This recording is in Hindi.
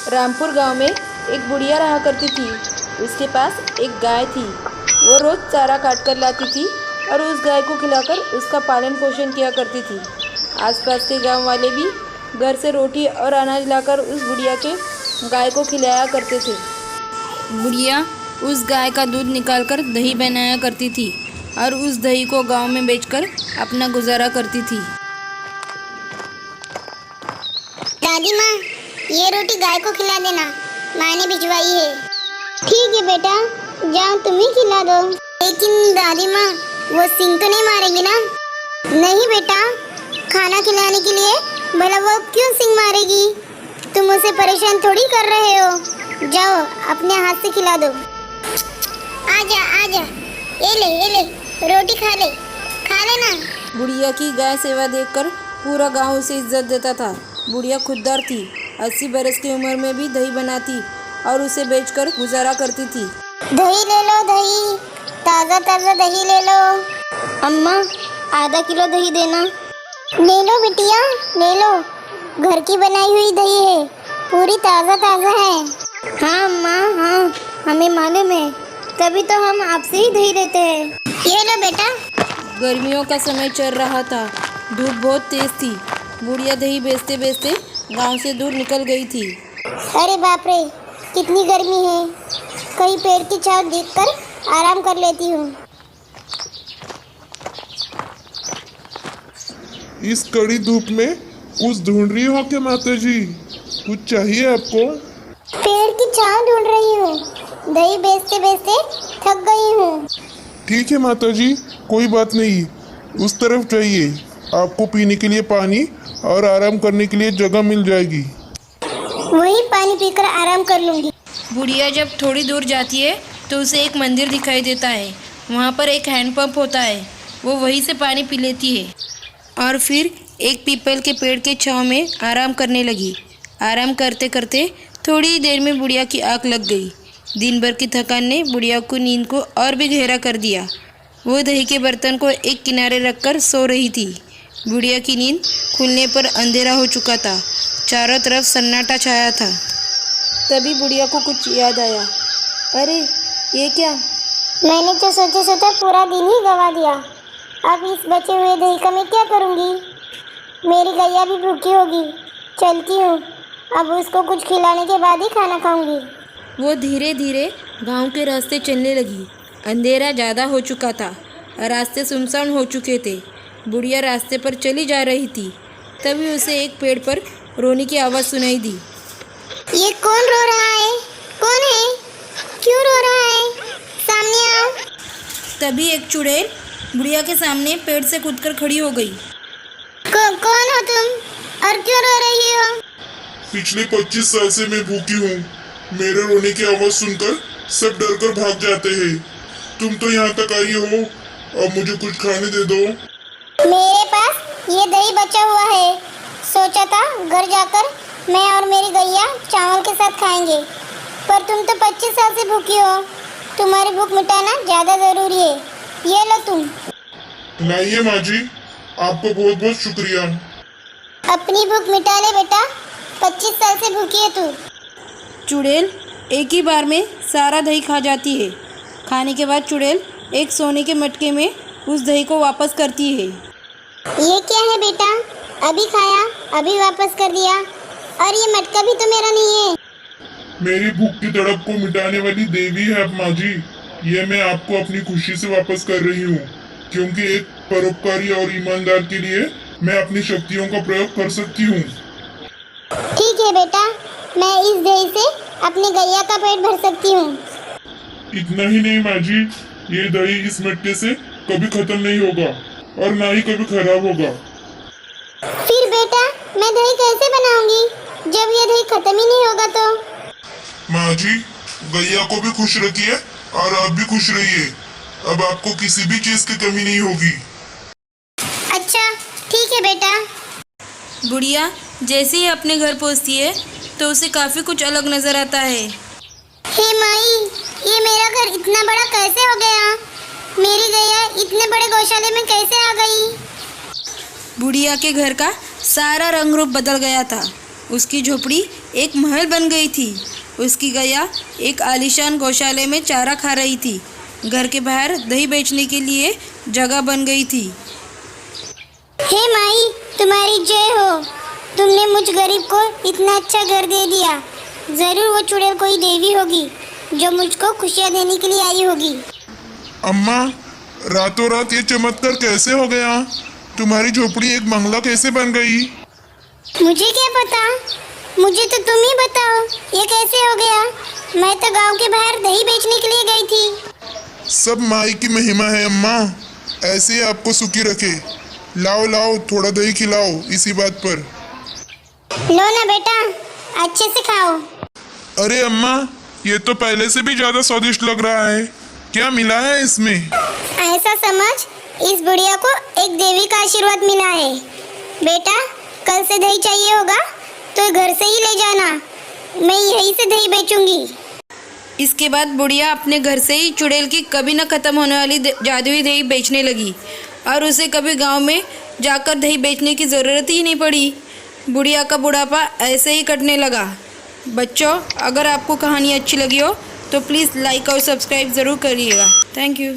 रामपुर गांव में एक बुढ़िया रहा करती थी। उसके पास एक गाय थी। वो रोज़ चारा काट कर लाती थी और उस गाय को खिलाकर उसका पालन पोषण किया करती थी। आसपास के गांव वाले भी घर से रोटी और अनाज लाकर उस बुढ़िया के गाय को खिलाया करते थे। बुढ़िया उस गाय का दूध निकालकर दही बनाया करती थी और उस दही को गांव में बेचकर अपना गुजारा करती थी। दादी माँ, ये रोटी गाय को खिला देना, माँ ने भिजवाई है। ठीक है बेटा, जाओ तुम ही खिला दो। लेकिन दादी माँ, वो सिंह तो नहीं मारेगी ना? नहीं बेटा, खाना खिलाने के लिए भला वो क्यों सिंह मारेगी? तुम उसे परेशान थोड़ी कर रहे हो। जाओ अपने हाथ से खिला दो। आजा आजा, ये ले रोटी खा ले ना। बुढ़िया की गाय सेवा देखकर पूरा गांव उसे इज्जत देता था। बुढ़िया खुददार थी। 80 बरस की उम्र में भी दही बनाती और उसे बेचकर गुजारा करती थी। दही ले लो, दही ताज़ा ताज़ा दही ले लो। अम्मा, आधा किलो दही देना। ले लो बिटिया, ले लो। घर की बनाई हुई दही है, पूरी ताज़ा ताज़ा है। हाँ अम्मा, हाँ हमें मालूम है, तभी तो हम आपसे ही दही लेते हैं। ये लो बेटा। गर्मियों का समय चल रहा था। धूप बहुत तेज थी। बुढ़िया दही बेचते बेचते गांव से दूर निकल गई थी। अरे बाप रे, कितनी गर्मी है। कहीं पेड़ की छांव देखकर आराम कर लेती हूँ। इस कड़ी धूप में कुछ ढूंढ रही हो क्या माता जी? कुछ चाहिए आपको? पेड़ की छांव ढूंढ रही हूँ। दही बेचते बेचते थक गई हूँ। ठीक है माता जी, कोई बात नहीं। उस तरफ जाइए, आपको पीने के लिए पानी और आराम करने के लिए जगह मिल जाएगी। वही पानी पीकर आराम कर लूँगी। बुढ़िया जब थोड़ी दूर जाती है तो उसे एक मंदिर दिखाई देता है। वहाँ पर एक हैंडपंप होता है। वो वहीं से पानी पी लेती है और फिर एक पीपल के पेड़ के छांव में आराम करने लगी। आराम करते करते थोड़ी ही देर में बुढ़िया की आँख लग गई। दिन भर की थकान ने बुढ़िया को नींद को और भी गहरा कर दिया। वो दही के बर्तन को एक किनारे रखकर सो रही थी। बुढ़िया की नींद खुलने पर अंधेरा हो चुका था। चारों तरफ सन्नाटा छाया था। तभी बुढ़िया को कुछ याद आया। अरे ये क्या? मैंने तो सोचे सोचा पूरा दिन ही गवा दिया। अब इस बचे हुए दही का मैं क्या करूँगी? मेरी गैया भी भूखी होगी। चलती हूँ, अब उसको कुछ खिलाने के बाद ही खाना खाऊंगी। वो धीरे धीरे गांव के रास्ते चलने लगी। अंधेरा ज़्यादा हो चुका था। रास्ते सुनसान हो चुके थे। बुढ़िया रास्ते पर चली जा रही थी। तभी उसे एक पेड़ पर रोने की आवाज़ सुनाई दी। ये कौन रो रहा है? कौन है? क्यों रो रहा है? सामने आओ। तभी एक चुड़ैल बुढ़िया के सामने पेड़ से कूदकर खड़ी हो गई। कौन हो तुम और क्यों रो रही हो? पिछले 25 साल से मैं भूखी हूँ। मेरे रोने की आवाज़ सुनकर सब डर कर भाग जाते हैं। तुम तो यहाँ तक आई हो, अब मुझे कुछ खाने दे दो। मेरे पास ये दही बचा हुआ है। सोचा था घर जाकर मैं और मेरी गैया चावल के साथ खाएंगे, पर तुम तो 25 साल से भूखी हो। तुम्हारी भूख मिटाना ज़्यादा ज़रूरी है। ये लो तुम। लाइए माँ जी, आपको बहुत बहुत शुक्रिया। अपनी भूख मिटा ले बेटा, 25 साल से भूखी है तू। चुड़ैल एक ही बार में सारा दही खा जाती है। खाने के बाद चुड़ैल एक सोने के मटके में उस दही को वापस करती है। ये क्या है बेटा? अभी खाया, अभी वापस कर दिया, और ये मटका भी तो मेरा नहीं है। मेरी भूख की तड़प को मिटाने वाली देवी है अब माँ जी। ये मैं आपको अपनी खुशी से वापस कर रही हूँ, क्योंकि एक परोपकारी और ईमानदार के लिए मैं अपनी शक्तियों का प्रयोग कर सकती हूँ। ठीक है बेटा, मैं इस दही से अपनी गैया का पेट भर सकती हूँ। इतना ही नहीं माँ जी, ये दही इस मटके से कभी खत्म नहीं होगा और ना ही कभी खराब होगा। फिर बेटा मैं दही कैसे बनाऊंगी जब ये दही खत्म ही नहीं होगा तो? माँ जी, गैया को भी खुश रखिए और आप भी खुश रहिए। अब आपको किसी भी चीज की कमी नहीं होगी। अच्छा ठीक है बेटा। बुढ़िया जैसे ही अपने घर पहुंचती है तो उसे काफ़ी कुछ अलग नज़र आता है। हे माई, ये मेरा घर इतना बड़ा कैसे हो गया? मेरी गैया इतने बड़े गौशाले में कैसे आ गई? बुढ़िया के घर का सारा रंग रूप बदल गया था। उसकी झोपड़ी एक महल बन गई थी। उसकी गैया एक आलीशान गौशाले में चारा खा रही थी। घर के बाहर दही बेचने के लिए जगह बन गई थी। हे माई, तुम्हारी जय हो। तुमने मुझ गरीब को इतना अच्छा घर दे दिया। जरूर वो चुड़ैल कोई देवी होगी जो मुझको खुशियाँ देने के लिए आई होगी। अम्मा, रातों रात ये चमत्कार कैसे हो गया? तुम्हारी झोपड़ी एक बंगला कैसे बन गई? मुझे क्या पता, मुझे तो तुम ही बताओ ये कैसे हो गया। मैं तो गांव के बाहर दही बेचने के लिए गई थी। सब माई की महिमा है अम्मा, ऐसे ही आपको सुखी रखे। लाओ लाओ, थोड़ा दही खिलाओ इसी बात पर। लो ना बेटा, अच्छे से खाओ। अरे अम्मा, ये तो पहले से भी ज्यादा स्वादिष्ट लग रहा है। क्या मिला है इसमें? ऐसा समझ, इस बुढ़िया को एक देवी का आशीर्वाद मिला है। बेटा, कल से दही चाहिए होगा तो घर से ही ले जाना, मैं यहीं से दही बेचूंगी। इसके बाद बुढ़िया अपने घर से ही चुड़ैल की कभी न ख़त्म होने वाली जादुई दही बेचने लगी और उसे कभी गांव में जाकर दही बेचने की ज़रूरत ही नहीं पड़ी। बुढ़िया का बुढ़ापा ऐसे ही कटने लगा। बच्चों, अगर आपको कहानी अच्छी लगी हो तो प्लीज़ लाइक और सब्सक्राइब ज़रूर करिएगा। Thank you.